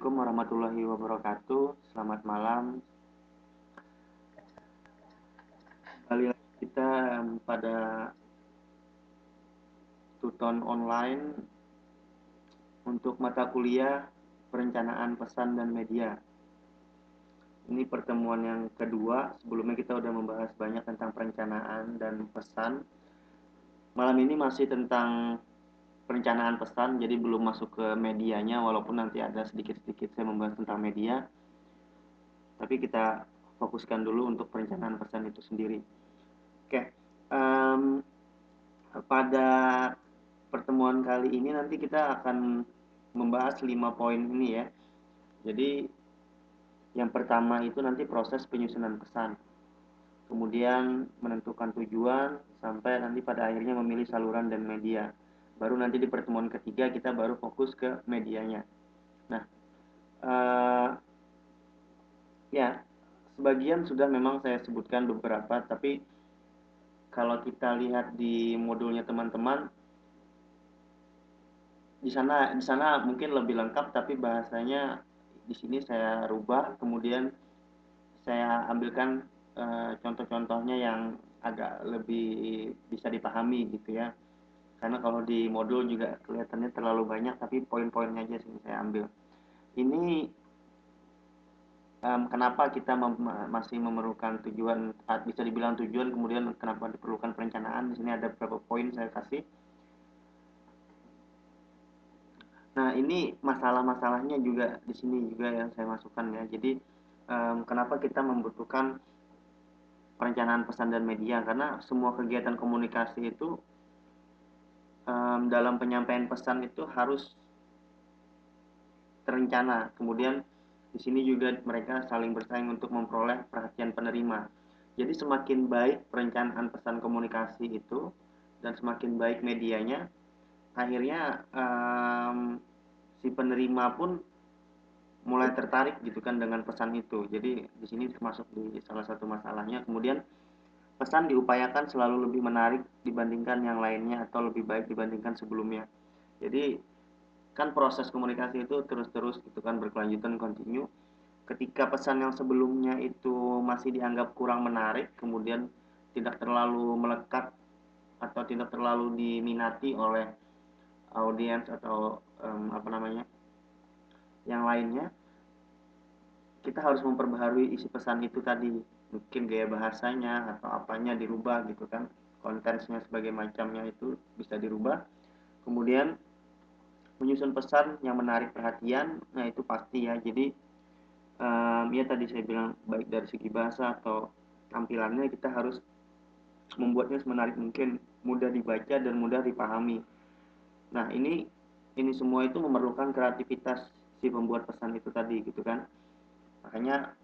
Assalamualaikum warahmatullahi wabarakatuh. Selamat malam. Kembali lagi kita pada tuton online untuk mata kuliah perencanaan pesan dan media. Ini pertemuan yang kedua. Sebelumnya kita sudah membahas banyak tentang perencanaan dan pesan. Malam ini masih tentang perencanaan pesan, jadi belum masuk ke medianya, walaupun nanti ada sedikit-sedikit saya membahas tentang media. Tapi kita fokuskan dulu untuk perencanaan pesan itu sendiri. Oke, pada pertemuan kali ini nanti kita akan membahas 5 poin ini ya. Jadi yang pertama itu nanti proses penyusunan pesan. Kemudian menentukan tujuan sampai nanti pada akhirnya memilih saluran dan media. Baru nanti di pertemuan ketiga kita baru fokus ke medianya. Nah, ya sebagian sudah memang saya sebutkan beberapa, tapi kalau kita lihat di modulnya teman-teman, di sana mungkin lebih lengkap, tapi bahasanya di sini saya rubah, kemudian saya ambilkan contoh-contohnya yang agak lebih bisa dipahami gitu ya. Karena kalau di modul juga kelihatannya terlalu banyak, tapi poin-poinnya aja sini saya ambil. Ini kenapa kita masih memerlukan tujuan, bisa dibilang tujuan, kemudian kenapa diperlukan perencanaan. Di sini ada beberapa poin saya kasih. Nah, ini masalah-masalahnya juga di sini juga yang saya masukkan ya. Jadi kenapa kita membutuhkan perencanaan pesan dan media? Karena semua kegiatan komunikasi itu dalam penyampaian pesan itu harus terencana. Kemudian di sini juga mereka saling bersaing untuk memperoleh perhatian penerima. Jadi semakin baik perencanaan pesan komunikasi itu dan semakin baik medianya, akhirnya si penerima pun mulai tertarik gitu kan dengan pesan itu. Jadi di sini termasuk di salah satu masalahnya. Kemudian pesan diupayakan selalu lebih menarik dibandingkan yang lainnya atau lebih baik dibandingkan sebelumnya. Jadi kan proses komunikasi itu terus-terus gitu kan, berkelanjutan, kontinu. Ketika pesan yang sebelumnya itu masih dianggap kurang menarik, kemudian tidak terlalu melekat atau tidak terlalu diminati oleh audiens atau yang lainnya, kita harus memperbaharui isi pesan itu tadi. Mungkin gaya bahasanya atau apanya dirubah gitu kan, kontennya sebagai macamnya itu bisa dirubah. Kemudian menyusun pesan yang menarik perhatian, nah itu pasti ya. Jadi ya tadi saya bilang baik dari segi bahasa atau tampilannya kita harus membuatnya semenarik mungkin, mudah dibaca dan mudah dipahami. Nah, ini semua itu memerlukan kreativitas si pembuat pesan itu tadi gitu kan. Makanya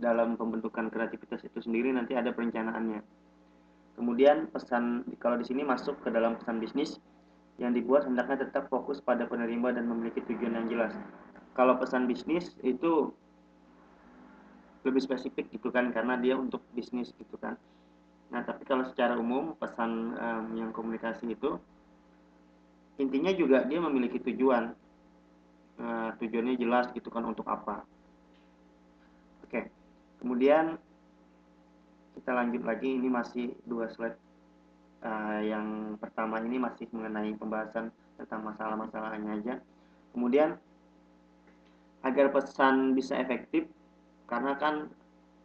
dalam pembentukan kreativitas itu sendiri nanti ada perencanaannya. Kemudian pesan, kalau di sini masuk ke dalam pesan bisnis yang dibuat hendaknya tetap fokus pada penerima dan memiliki tujuan yang jelas. Kalau pesan bisnis itu lebih spesifik gitu kan, karena dia untuk bisnis gitu kan. Nah, tapi kalau secara umum pesan yang komunikasi itu intinya juga dia memiliki tujuan. Tujuannya jelas gitu kan, untuk apa. Oke. Kemudian kita lanjut lagi, ini masih 2 slide. Yang pertama ini masih mengenai pembahasan tentang masalah-masalahnya aja. Kemudian agar pesan bisa efektif, karena kan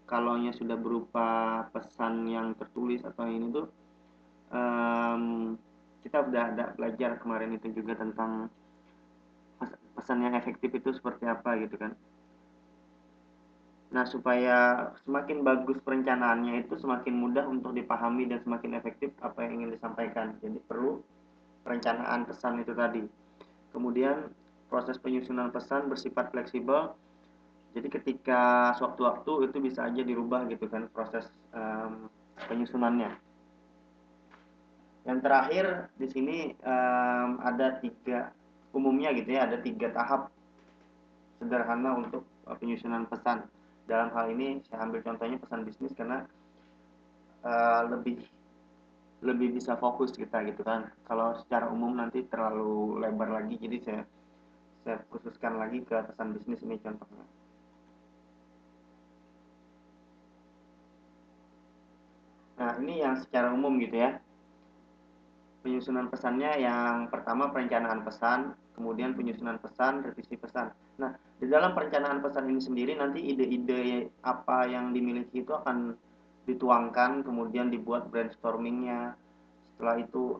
kalau sudah berupa pesan yang tertulis atau ini tuh kita udah ada belajar kemarin itu juga tentang pesan yang efektif itu seperti apa gitu kan. Nah, supaya semakin bagus perencanaannya itu semakin mudah untuk dipahami dan semakin efektif apa yang ingin disampaikan. Jadi perlu perencanaan pesan itu tadi. Kemudian proses penyusunan pesan bersifat fleksibel. Jadi ketika sewaktu-waktu itu bisa aja dirubah gitu kan proses penyusunannya. Yang terakhir di sini ada 3 umumnya gitu ya, ada 3 tahap sederhana untuk penyusunan pesan. Dalam hal ini saya ambil contohnya pesan bisnis karena lebih bisa fokus kita gitu kan. Kalau secara umum nanti terlalu lebar lagi, jadi saya khususkan lagi ke pesan bisnis ini contohnya. Nah, ini yang secara umum gitu ya. Penyusunan pesannya yang pertama perencanaan pesan, kemudian penyusunan pesan, revisi pesan. Nah, di dalam perencanaan pesan ini sendiri nanti ide-ide apa yang dimiliki itu akan dituangkan, kemudian dibuat brainstormingnya. Setelah itu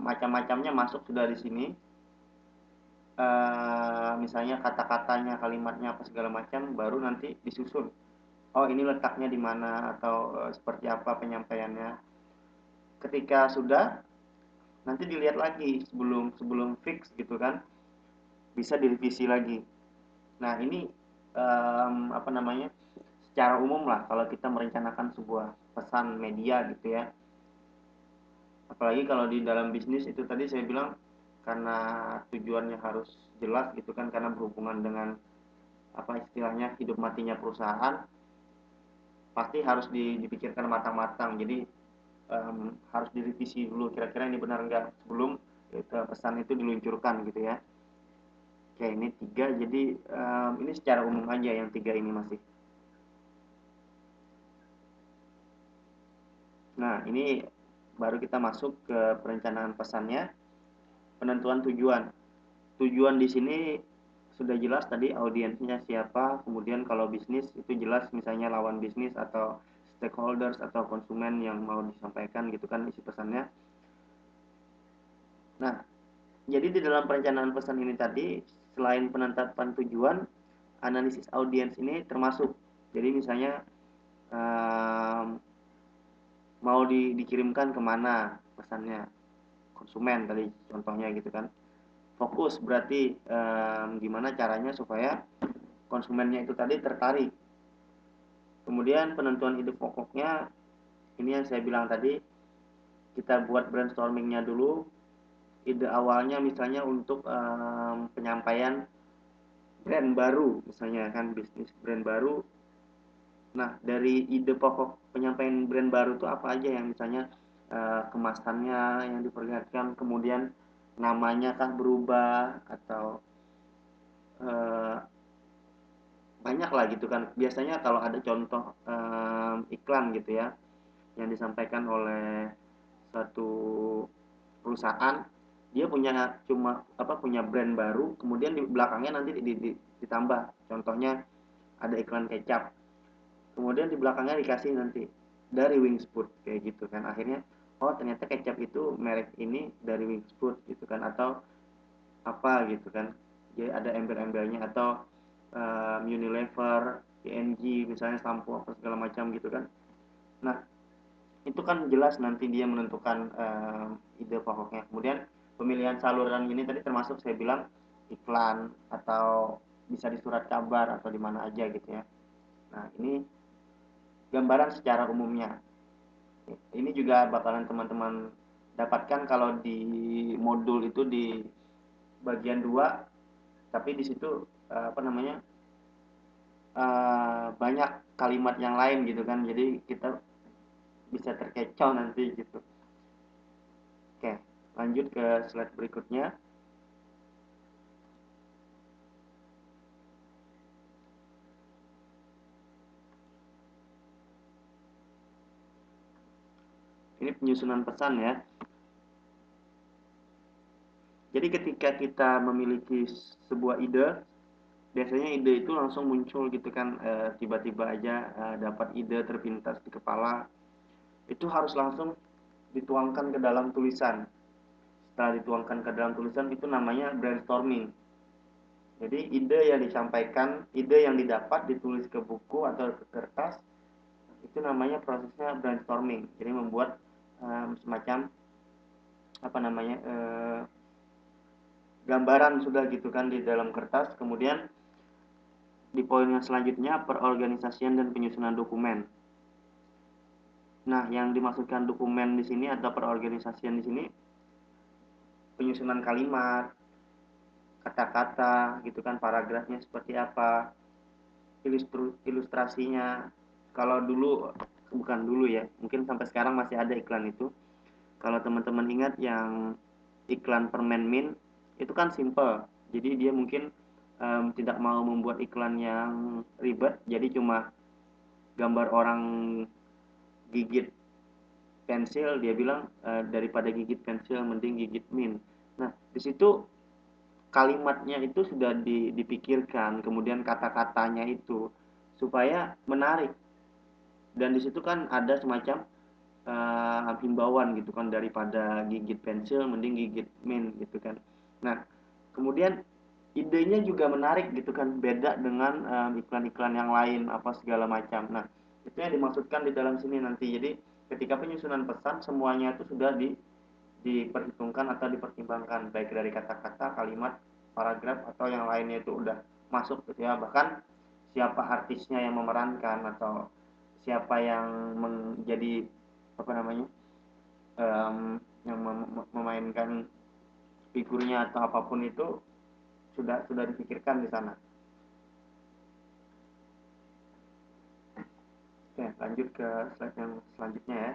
macam-macamnya masuk sudah di sini. Misalnya kata-katanya, kalimatnya apa segala macam, baru nanti disusun. Oh, ini letaknya di mana atau seperti apa penyampaiannya. Ketika sudah, nanti dilihat lagi sebelum sebelum fix gitu kan, bisa direvisi lagi. Nah, ini apa namanya, secara umum lah kalau kita merencanakan sebuah pesan media gitu ya. Apalagi kalau di dalam bisnis itu tadi saya bilang karena tujuannya harus jelas gitu kan, karena berhubungan dengan apa istilahnya hidup matinya perusahaan, pasti harus dipikirkan matang-matang. Jadi harus direvisi dulu kira-kira ini benar nggak sebelum pesan itu diluncurkan gitu ya. Oke, ini tiga. Jadi ini secara umum aja yang tiga ini masih. Nah, ini baru kita masuk ke perencanaan pesannya, penentuan tujuan. Tujuan di sini sudah jelas tadi audiensnya siapa, kemudian kalau bisnis itu jelas misalnya lawan bisnis atau stakeholders atau konsumen yang mau disampaikan gitu kan isi pesannya. Nah, jadi di dalam perencanaan pesan ini tadi selain penetapan tujuan, analisis audiens ini termasuk. Jadi misalnya um, mau dikirimkan kemana pesannya, konsumen tadi contohnya gitu kan. Fokus berarti gimana caranya supaya konsumennya itu tadi tertarik. Kemudian penentuan ide pokoknya, ini yang saya bilang tadi, kita buat brainstormingnya dulu. Ide awalnya misalnya untuk penyampaian brand baru, misalnya kan bisnis brand baru. Nah, dari ide pokok penyampaian brand baru itu apa aja yang misalnya kemasannya yang diperlihatkan, kemudian namanya kah berubah atau eh, banyak lah gitu kan. Biasanya kalau ada contoh iklan gitu ya yang disampaikan oleh satu perusahaan, dia punya brand baru, kemudian di belakangnya nanti ditambah, contohnya ada iklan kecap, kemudian di belakangnya dikasih nanti dari Wings Food kayak gitu kan. Akhirnya oh ternyata kecap itu merek ini dari Wings Food gitu kan, atau apa gitu kan. Jadi ada embel-embelnya, atau Unilever, P&G misalnya sampo apa segala macam gitu kan. Nah, itu kan jelas nanti dia menentukan ide pokoknya. Kemudian pemilihan saluran ini tadi termasuk saya bilang iklan atau bisa di surat kabar atau di mana aja gitu ya. Nah, ini gambaran secara umumnya. Ini juga bakalan teman-teman dapatkan kalau di modul itu di bagian 2, tapi di situ apa namanya banyak kalimat yang lain gitu kan, jadi kita bisa terkecoh nanti gitu. Oke, lanjut ke slide berikutnya. Ini penyusunan pesan ya. Jadi ketika kita memiliki sebuah ide, biasanya ide itu langsung muncul gitu kan, tiba-tiba aja dapat ide terpintas di kepala. Itu harus langsung dituangkan ke dalam tulisan. Setelah dituangkan ke dalam tulisan itu namanya brainstorming. Jadi ide yang disampaikan, ide yang didapat ditulis ke buku atau ke kertas, itu namanya prosesnya brainstorming. Jadi membuat semacam apa namanya gambaran sudah gitu kan di dalam kertas. Kemudian di poin yang selanjutnya perorganisasian dan penyusunan dokumen. Nah, yang dimaksudkan dokumen di sini atau perorganisasian di sini penyusunan kalimat, kata-kata gitu kan, paragrafnya seperti apa, ilustrasinya. Kalau dulu, bukan dulu ya, mungkin sampai sekarang masih ada iklan itu. Kalau teman-teman ingat yang iklan permen mint, itu kan simple. Jadi dia mungkin tidak mau membuat iklan yang ribet, jadi cuma gambar orang gigit pensil, dia bilang daripada gigit pensil mending gigit mint. Nah, di situ kalimatnya itu sudah dipikirkan, kemudian kata-katanya itu supaya menarik. Dan di situ kan ada semacam himbauan gitu kan, daripada gigit pensil mending gigit mint gitu kan. Nah, kemudian idenya juga menarik gitu kan, beda dengan iklan-iklan yang lain apa segala macam. Nah, itu yang dimaksudkan di dalam sini nanti. Jadi ketika penyusunan pesan semuanya itu sudah diperhitungkan atau dipertimbangkan, baik dari kata-kata, kalimat, paragraf atau yang lainnya itu udah masuk gitu ya. Bahkan siapa artisnya yang memerankan atau siapa yang menjadi apa namanya yang memainkan figurnya atau apapun itu sudah dipikirkan di sana. Oke, lanjut ke slide yang selanjutnya ya.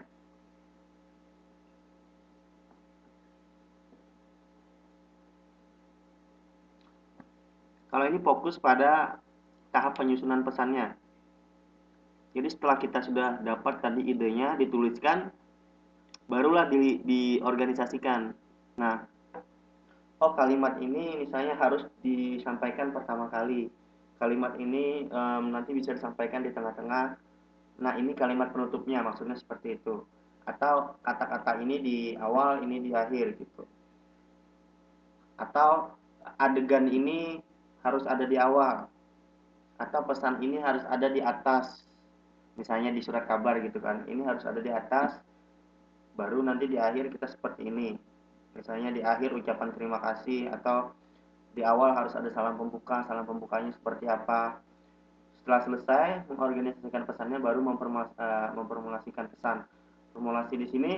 Kalau ini fokus pada tahap penyusunan pesannya. Jadi setelah kita sudah dapat tadi idenya, dituliskan, barulah diorganisasikan. Nah, oh kalimat ini misalnya harus disampaikan pertama kali. Kalimat ini nanti bisa disampaikan di tengah-tengah. Nah, ini kalimat penutupnya, maksudnya seperti itu. Atau kata-kata ini di awal, ini di akhir gitu. Atau adegan ini harus ada di awal. Atau pesan ini harus ada di atas. Misalnya di surat kabar gitu kan. Ini harus ada di atas, baru nanti di akhir kita seperti ini. Misalnya di akhir ucapan terima kasih, atau di awal harus ada salam pembuka, salam pembukanya seperti apa. Setelah selesai mengorganisasikan pesannya, baru memformulasikan pesan. Formulasi di sini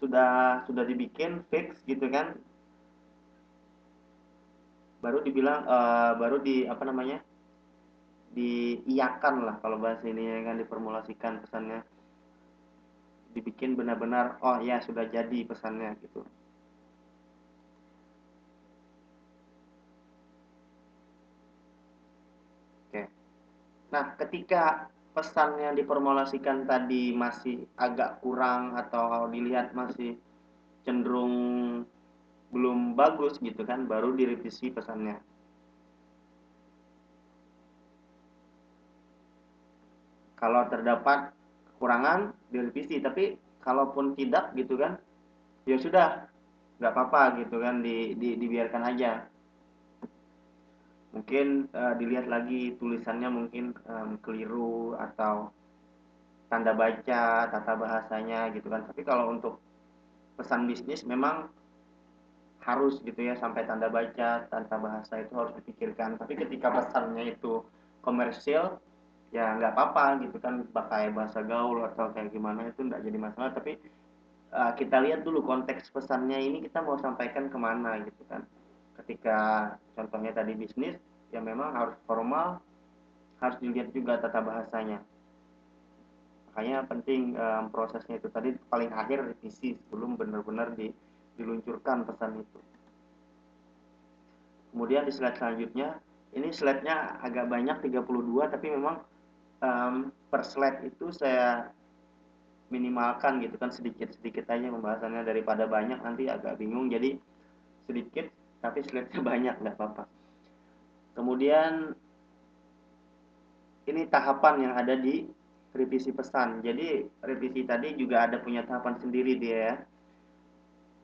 sudah dibikin fix gitu kan, baru dibilang baru di apa namanya, diiyakan lah kalau bahasa ini ya kan, diformulasikan pesannya, dibikin benar-benar oh ya sudah jadi pesannya gitu. Oke. Nah, ketika pesan yang diformulasikan tadi masih agak kurang atau dilihat masih cenderung belum bagus gitu kan, baru direvisi pesannya. Kalau terdapat kekurangan direvisi, tapi kalaupun tidak gitu kan, ya sudah, nggak apa-apa gitu kan, dibiarkan aja. Mungkin dilihat lagi tulisannya mungkin keliru atau tanda baca, tata bahasanya gitu kan. Tapi kalau untuk pesan bisnis memang harus gitu ya, sampai tanda baca, tata bahasa itu harus dipikirkan. Tapi ketika pesannya itu komersil, ya nggak apa-apa gitu kan, pakai bahasa gaul atau kayak gimana itu nggak jadi masalah. Tapi kita lihat dulu konteks pesannya ini kita mau sampaikan kemana gitu kan. Ketika contohnya tadi bisnis, ya memang harus formal, harus dilihat juga tata bahasanya. Makanya penting prosesnya itu tadi paling akhir revisi sebelum benar-benar diluncurkan pesan itu. Kemudian di slide selanjutnya, ini slide-nya agak banyak 32, tapi memang per slide itu saya minimalkan gitu kan, sedikit-sedikit aja pembahasannya daripada banyak nanti agak bingung. Jadi sedikit tapi slide-nya banyak, nggak apa-apa. Kemudian ini tahapan yang ada di revisi pesan. Jadi revisi tadi juga ada punya tahapan sendiri dia ya.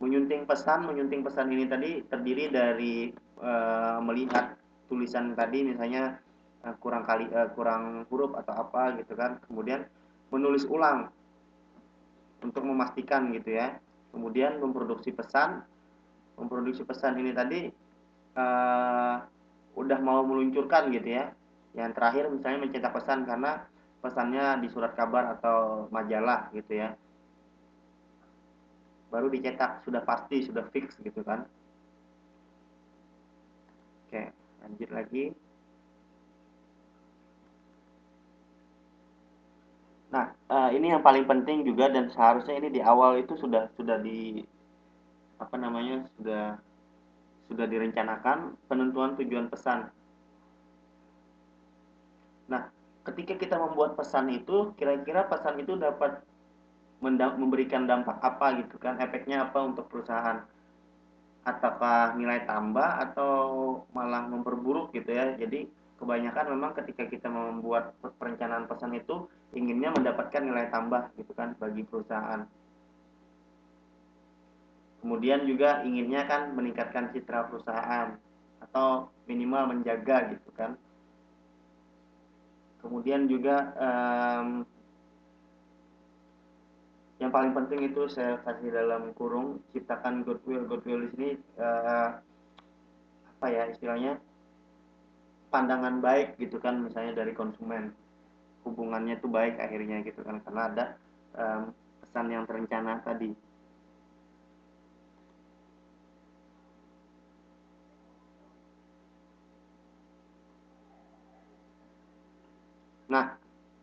Menyunting pesan ini tadi terdiri dari melihat tulisan tadi, misalnya kurang huruf atau apa gitu kan. Kemudian menulis ulang untuk memastikan gitu ya. Kemudian memproduksi pesan. Memproduksi pesan ini tadi udah mau meluncurkan gitu ya. Yang terakhir misalnya mencetak pesan karena pesannya di surat kabar atau majalah gitu ya. Baru dicetak, sudah pasti, sudah fix gitu kan. Oke, lanjut lagi. Nah, ini yang paling penting juga, dan seharusnya ini di awal itu sudah di apa namanya, sudah direncanakan penentuan tujuan pesan. Nah, ketika kita membuat pesan itu, kira-kira pesan itu dapat memberikan dampak apa gitu kan, efeknya apa untuk perusahaan, ataukah nilai tambah atau malah memperburuk gitu ya. Jadi kebanyakan memang ketika kita membuat perencanaan pesan itu inginnya mendapatkan nilai tambah gitu kan bagi perusahaan. Kemudian juga inginnya kan meningkatkan citra perusahaan atau minimal menjaga gitu kan. Kemudian juga yang paling penting itu saya kasih dalam kurung, ciptakan goodwill. Goodwill di sini apa ya istilahnya, pandangan baik gitu kan, misalnya dari konsumen, hubungannya tuh baik akhirnya gitu kan, karena ada pesan yang terencana tadi. Nah,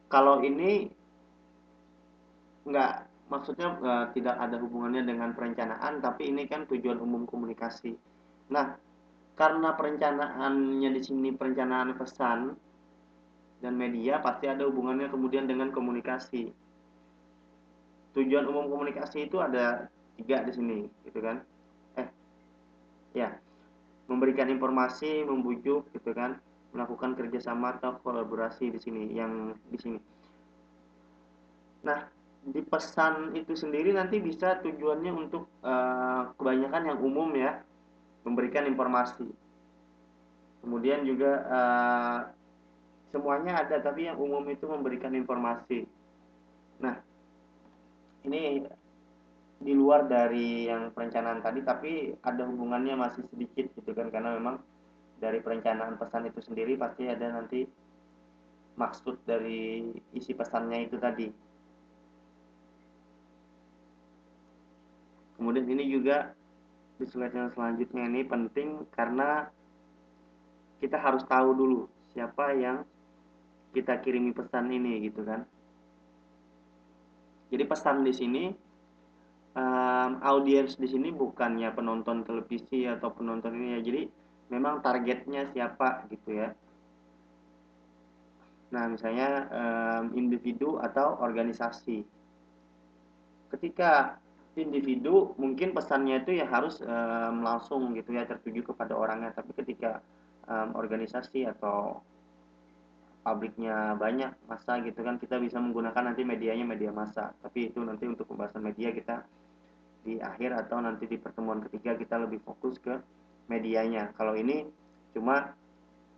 kalau ini nggak, maksudnya tidak ada hubungannya dengan perencanaan, tapi ini kan tujuan umum komunikasi. Nah, karena perencanaannya di sini perencanaan pesan dan media, pasti ada hubungannya kemudian dengan komunikasi. Tujuan umum komunikasi itu ada 3 di sini, gitu kan? Ya, memberikan informasi, membujuk, gitu kan? Melakukan kerjasama atau kolaborasi di sini, yang di sini. Nah, di pesan itu sendiri nanti bisa tujuannya untuk kebanyakan yang umum ya, memberikan informasi. Kemudian juga semuanya ada, tapi yang umum itu memberikan informasi. Nah, ini di luar dari yang perencanaan tadi, tapi ada hubungannya masih sedikit gitu kan, karena memang dari perencanaan pesan itu sendiri pasti ada nanti maksud dari isi pesannya itu tadi. Kemudian ini juga di slide yang selanjutnya ini penting karena kita harus tahu dulu siapa yang kita kirimi pesan ini gitu kan. Jadi pesan di sini, audiens di sini bukannya penonton televisi atau penonton ini ya. Jadi memang targetnya siapa gitu ya. Nah, misalnya individu atau organisasi. Ketika individu mungkin pesannya itu ya harus langsung gitu ya, tertuju kepada orangnya. Tapi ketika organisasi atau pabriknya banyak massa gitu kan, kita bisa menggunakan nanti medianya media massa. Tapi itu nanti untuk pembahasan media kita di akhir atau nanti di pertemuan ketiga kita lebih fokus ke medianya. Kalau ini cuma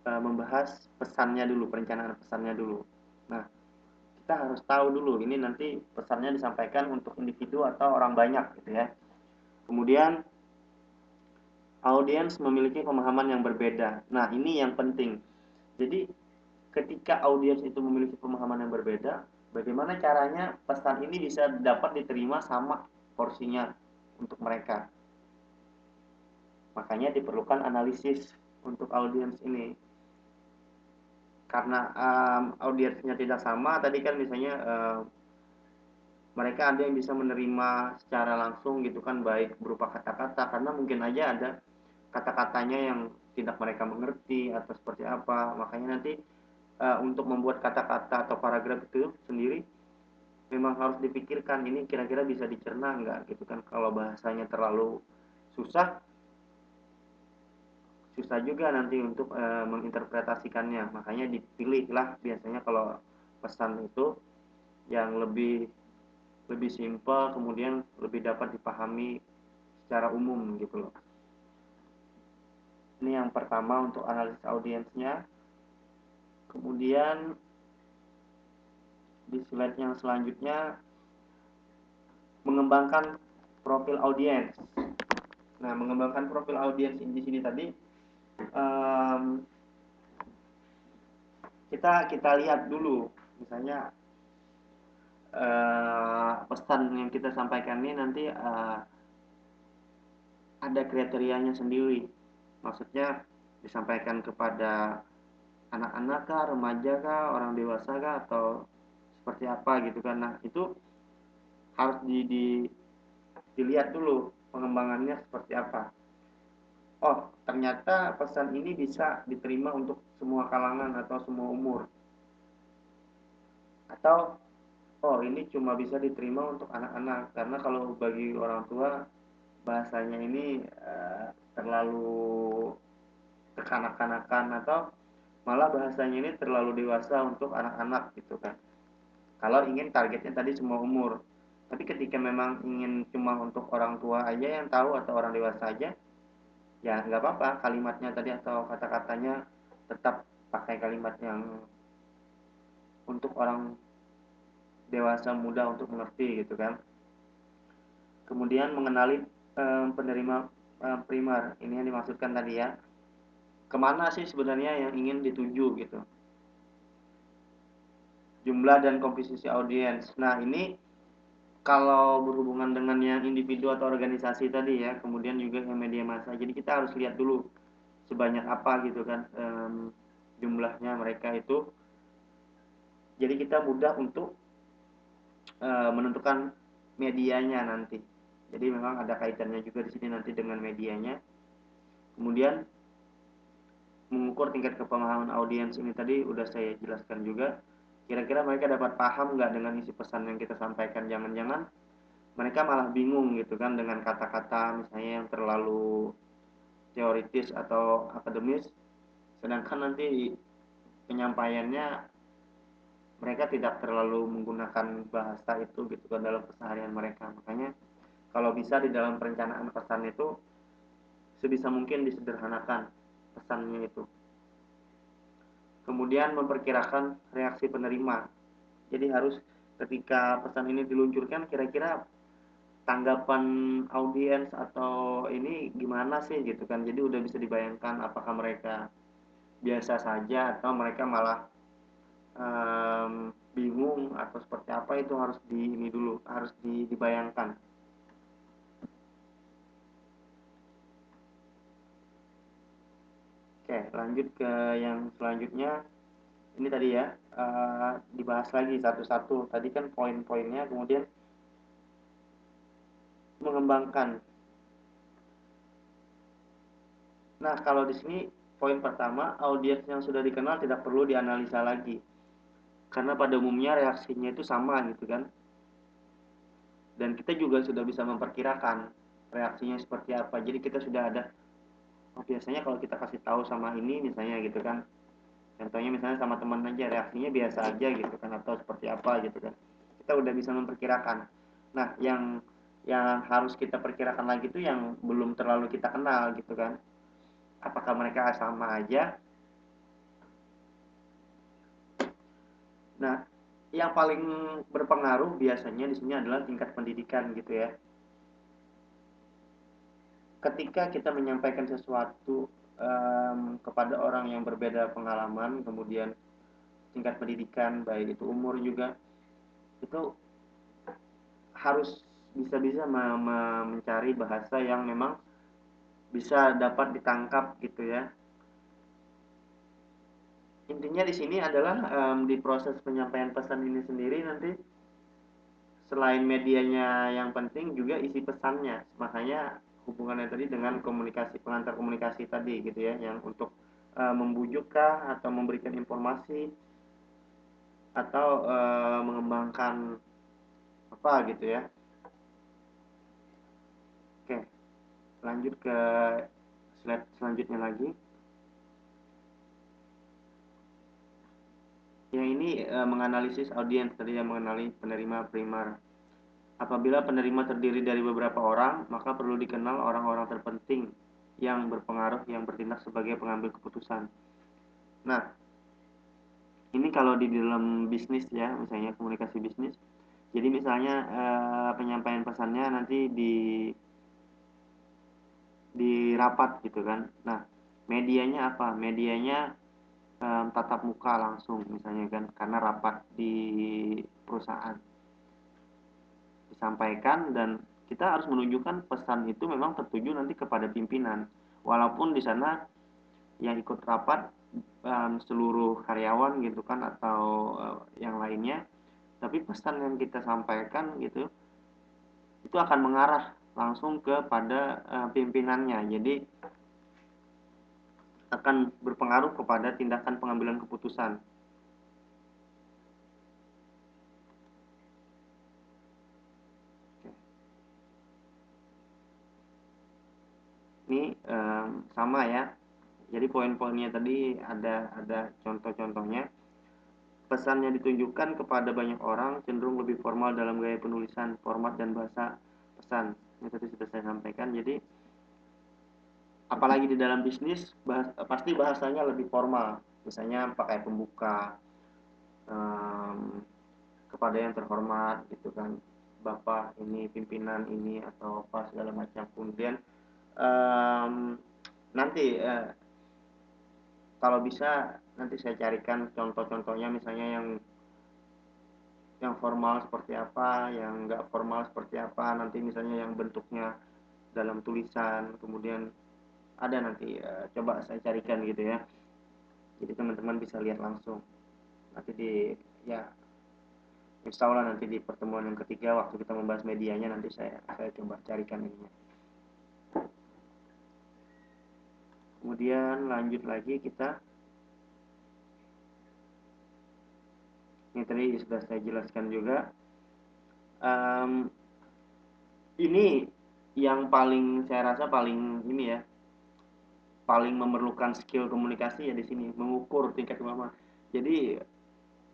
membahas pesannya dulu, perencanaan pesannya dulu. Nah, kita harus tahu dulu ini nanti pesannya disampaikan untuk individu atau orang banyak gitu ya. Kemudian audiens memiliki pemahaman yang berbeda. Nah, ini yang penting. Jadi ketika audiens itu memiliki pemahaman yang berbeda, bagaimana caranya pesan ini bisa dapat diterima sama porsinya untuk mereka. Makanya diperlukan analisis untuk audiens ini. Karena audiensnya tidak sama, tadi kan misalnya mereka ada yang bisa menerima secara langsung gitu kan, baik berupa kata-kata, karena mungkin aja ada kata-katanya yang tidak mereka mengerti atau seperti apa. Makanya nanti untuk membuat kata-kata atau paragraf itu sendiri memang harus dipikirkan, ini kira-kira bisa dicerna nggak gitu kan. Kalau bahasanya terlalu susah, susah juga nanti untuk menginterpretasikannya. Makanya dipilihlah biasanya kalau pesan itu yang lebih lebih simpel, kemudian lebih dapat dipahami secara umum gitu loh. Ini yang pertama untuk analisis audiensnya. Kemudian di slide yang selanjutnya mengembangkan profil audiens. Nah, mengembangkan profil audiens di sini tadi kita lihat dulu, misalnya pesan yang kita sampaikan ini nanti ada kriterianya sendiri. Maksudnya disampaikan kepada anak-anak kah, remaja kah, orang dewasa kah, atau seperti apa gitu kan. Nah, itu harus dilihat dulu pengembangannya seperti apa. oh ternyata pesan ini bisa diterima untuk semua kalangan atau semua umur, atau oh ini cuma bisa diterima untuk anak-anak, karena kalau bagi orang tua bahasanya ini terlalu kekanak-kanakan, atau malah bahasanya ini terlalu dewasa untuk anak-anak gitu kan. Kalau ingin targetnya tadi semua umur. Tapi ketika memang ingin cuma untuk orang tua aja yang tahu atau orang dewasa aja, ya nggak apa-apa kalimatnya tadi atau kata-katanya tetap pakai kalimat yang untuk orang dewasa muda untuk mengerti gitu kan. Kemudian mengenali penerima primer, ini yang dimaksudkan tadi ya. Kemana sih sebenarnya yang ingin dituju gitu. Jumlah dan komposisi audiens. Nah ini kalau berhubungan dengan yang individu atau organisasi tadi ya, kemudian juga yang media massa. Jadi kita harus lihat dulu sebanyak apa gitu kan jumlahnya mereka itu. Jadi kita mudah untuk menentukan medianya nanti. Jadi memang ada kaitannya juga di sini nanti dengan medianya. Kemudian mengukur tingkat kepemahaman audiens ini tadi udah saya jelaskan juga. Kira-kira mereka dapat paham nggak dengan isi pesan yang kita sampaikan? Jangan-jangan mereka malah bingung gitu kan dengan kata-kata misalnya yang terlalu teoritis atau akademis, sedangkan nanti penyampaiannya mereka tidak terlalu menggunakan bahasa itu gitu kan dalam keseharian mereka. Makanya kalau bisa di dalam perencanaan pesan itu sebisa mungkin disederhanakan pesannya itu. Kemudian memperkirakan reaksi penerima. Jadi harus ketika pesan ini diluncurkan, kira-kira tanggapan audiens atau ini gimana sih gitu kan. Jadi udah bisa dibayangkan apakah mereka biasa saja atau mereka malah bingung atau seperti apa, itu harus di ini dulu, harus dibayangkan. Oke, lanjut ke yang selanjutnya. Ini tadi ya, dibahas lagi satu-satu. Tadi kan poin-poinnya, kemudian mengembangkan. Nah, kalau di sini poin pertama, audiens yang sudah dikenal tidak perlu dianalisa lagi. Karena pada umumnya reaksinya itu sama gitu kan. Dan kita juga sudah bisa memperkirakan reaksinya seperti apa. Jadi kita sudah ada, oh biasanya kalau kita kasih tahu sama ini misalnya gitu kan. Contohnya misalnya sama teman aja reaksinya biasa aja gitu kan, atau seperti apa gitu kan. Kita udah bisa memperkirakan. Nah, yang harus kita perkirakan lagi itu yang belum terlalu kita kenal gitu kan. Apakah mereka sama aja. Nah, yang paling berpengaruh biasanya di sini adalah tingkat pendidikan gitu ya. Ketika kita menyampaikan sesuatu kepada orang yang berbeda pengalaman, kemudian tingkat pendidikan, baik itu umur juga, itu harus bisa-bisa mencari bahasa yang memang bisa dapat ditangkap gitu ya. Intinya di sini adalah di proses penyampaian pesan ini sendiri nanti selain medianya yang penting juga isi pesannya. Makanya hubungannya tadi dengan komunikasi, pengantar komunikasi tadi gitu ya, yang untuk membujukkah atau memberikan informasi atau mengembangkan apa gitu ya. Oke, lanjut ke slide selanjutnya lagi. Yang ini menganalisis audiens tadi, yang mengenali penerima primer. Apabila penerima terdiri dari beberapa orang, maka perlu dikenal orang-orang terpenting yang berpengaruh yang bertindak sebagai pengambil keputusan. Nah, ini kalau di dalam bisnis ya, misalnya komunikasi bisnis. Jadi misalnya penyampaian pesannya nanti di rapat gitu kan. Nah, medianya apa? Medianya tatap muka langsung misalnya kan, karena rapat di perusahaan disampaikan, dan kita harus menunjukkan pesan itu memang tertuju nanti kepada pimpinan, walaupun di sana yang ikut rapat seluruh karyawan gitu kan, atau yang lainnya, tapi pesan yang kita sampaikan gitu itu akan mengarah langsung kepada pimpinannya. Jadi akan berpengaruh kepada tindakan pengambilan keputusan. Ini sama ya. Jadi poin-poinnya tadi ada contoh-contohnya. Pesan yang ditunjukkan kepada banyak orang cenderung lebih formal dalam gaya penulisan, format dan bahasa pesan. Ini tadi sudah saya sampaikan. Jadi apalagi di dalam bisnis pasti bahasanya lebih formal. Misalnya pakai pembuka, kepada yang terhormat gitu kan, bapak ini, pimpinan ini, atau apa segala macam. Kemudian nanti kalau bisa nanti saya carikan contoh-contohnya, misalnya yang formal seperti apa, yang nggak formal seperti apa, nanti misalnya yang bentuknya dalam tulisan, kemudian ada nanti coba saya carikan gitu ya, jadi teman-teman bisa lihat langsung nanti ya insya Allah nanti di pertemuan yang ketiga waktu kita membahas medianya nanti saya coba carikan ininya. Kemudian lanjut lagi kita, ini tadi sudah saya jelaskan juga. Ini yang paling saya rasa paling ini ya, paling memerlukan skill komunikasi ya di sini, mengukur tingkat kemampuan. Jadi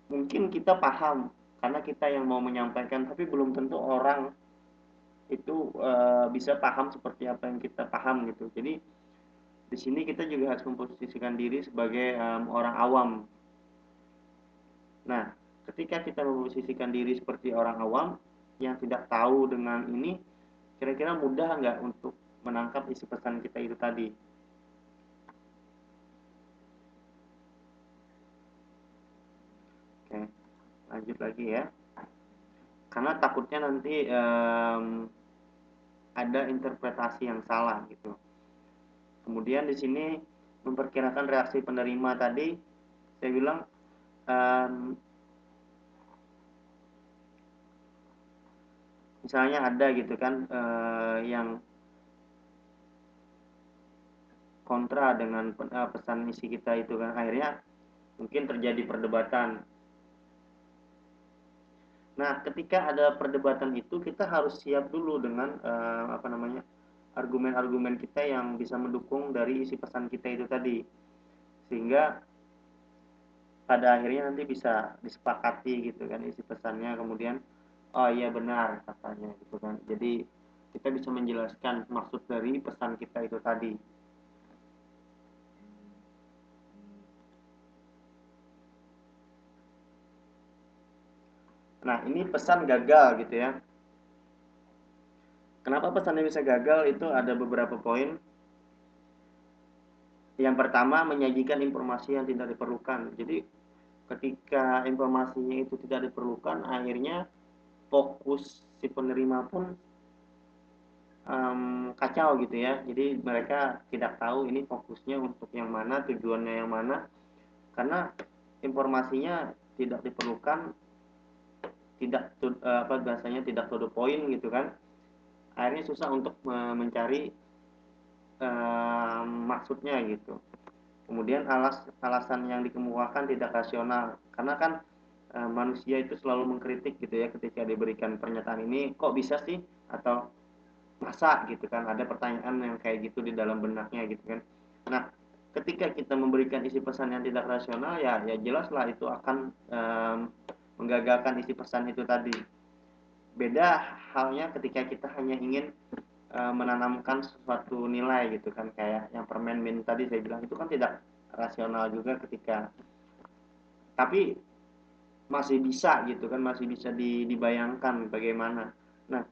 mungkin kita paham karena kita yang mau menyampaikan, tapi belum tentu orang itu bisa paham seperti apa yang kita paham gitu. Jadi di sini kita juga harus memposisikan diri sebagai orang awam. Nah, ketika kita memposisikan diri seperti orang awam yang tidak tahu dengan ini, kira-kira mudah nggak untuk menangkap isi pesan kita itu tadi? Oke, lanjut lagi ya. Karena takutnya nanti ada interpretasi yang salah gitu. Kemudian di sini memperkirakan reaksi penerima tadi, saya bilang misalnya ada gitu kan yang kontra dengan pesan misi kita itu kan, akhirnya mungkin terjadi perdebatan. Nah, ketika ada perdebatan itu kita harus siap dulu dengan argumen-argumen kita yang bisa mendukung dari isi pesan kita itu tadi, sehingga pada akhirnya nanti bisa disepakati gitu kan isi pesannya, kemudian oh iya benar katanya gitu kan, jadi kita bisa menjelaskan maksud dari pesan kita itu tadi. Nah, ini pesan gagal gitu ya. Kenapa pesannya bisa gagal? Itu ada beberapa poin. Yang pertama, menyajikan informasi yang tidak diperlukan. Jadi ketika informasinya itu tidak diperlukan, akhirnya fokus si penerima pun kacau gitu ya. Jadi mereka tidak tahu ini fokusnya untuk yang mana, tujuannya yang mana, karena informasinya tidak diperlukan, tidak bahasanya tidak to the point gitu kan. Akhirnya susah untuk mencari maksudnya gitu. Kemudian alasan yang dikemukakan tidak rasional, karena kan manusia itu selalu mengkritik gitu ya, ketika diberikan pernyataan ini kok bisa sih, atau masa gitu kan, ada pertanyaan yang kayak gitu di dalam benaknya gitu kan. Nah, ketika kita memberikan isi pesan yang tidak rasional, ya jelaslah itu akan menggagalkan isi pesan itu tadi. Beda halnya ketika kita hanya ingin menanamkan sesuatu nilai gitu kan, kayak yang permen mint tadi saya bilang, itu kan tidak rasional juga ketika, tapi masih bisa gitu kan, masih bisa dibayangkan bagaimana. Nah,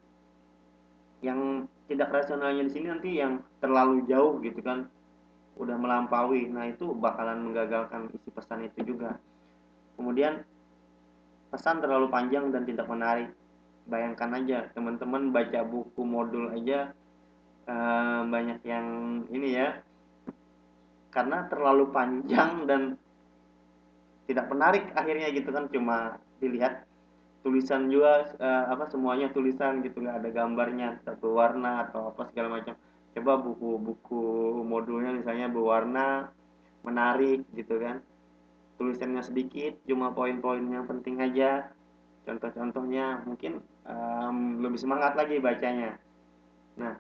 yang tidak rasionalnya di sini nanti yang terlalu jauh gitu kan, udah melampaui, nah itu bakalan menggagalkan isi pesan itu juga. Kemudian pesan terlalu panjang dan tidak menarik. Bayangkan aja teman-teman baca buku modul aja banyak yang ini ya, karena terlalu panjang dan tidak menarik akhirnya gitu kan, cuma dilihat tulisan juga semuanya tulisan gitu, nggak ada gambarnya satu warna atau apa segala macam. Coba buku-buku modulnya misalnya berwarna, menarik gitu kan, tulisannya sedikit, cuma poin-poin yang penting aja, contoh-contohnya, mungkin lebih semangat lagi bacanya. Nah,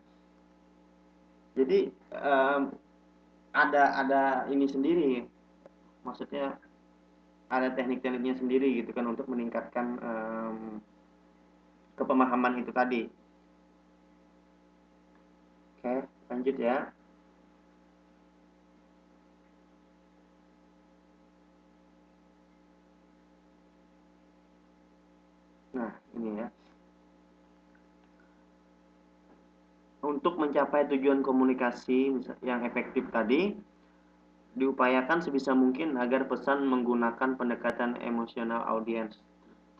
jadi ada ini sendiri, maksudnya ada teknik-tekniknya sendiri gitu kan untuk meningkatkan kepemahaman itu tadi. Oke, lanjut ya. Nah, ini ya. Untuk mencapai tujuan komunikasi yang efektif tadi, diupayakan sebisa mungkin agar pesan menggunakan pendekatan emosional audiens,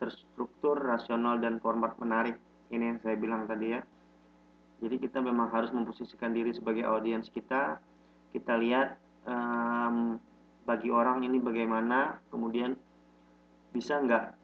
terstruktur, rasional, dan format menarik. Ini yang saya bilang tadi ya. Jadi kita memang harus memposisikan diri sebagai audiens kita. Kita lihat bagi orang ini bagaimana, kemudian bisa nggak